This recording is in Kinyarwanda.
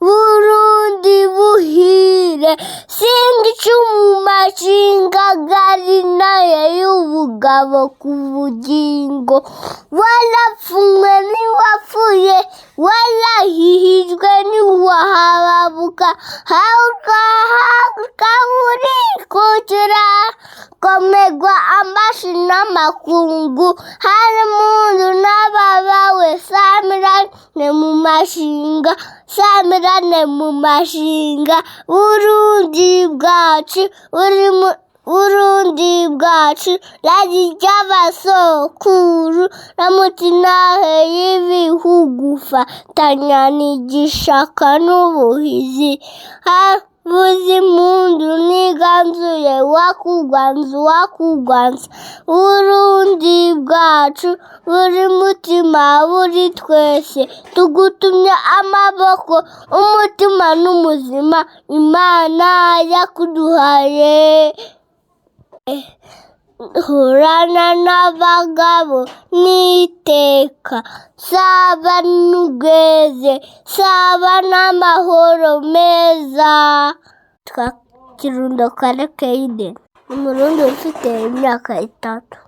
Burundi buhire, singa icumu mashinga gari nayo y'ubugabo ku bugingo, warapfumwe ntiwapfuye, warahihijwe ntiwahababuka, haguka urikukira, komegwa amashi n'amakungu, hari mundu n'ababawe, samirane mu mashinga, samirane mu mashinga, Burundi bwacu Burundi bwacu, ragi ry'abasokuru, ramutinahe y'ibihugu, fatanya n'igishaka n'ubuhizi, havuze impundu n'iganzuye, wakugwanza, Burundi bwacu, buri mutima, buri twese, tugutumye amaboko, umutima n'umuzima, Imana yakuduhaye. Hurana n'abagabo n'iteka, saba n'ubweze, saba n'amahoro meza. Kirundo Kare Keide, Umurundi ufite imyaka 3.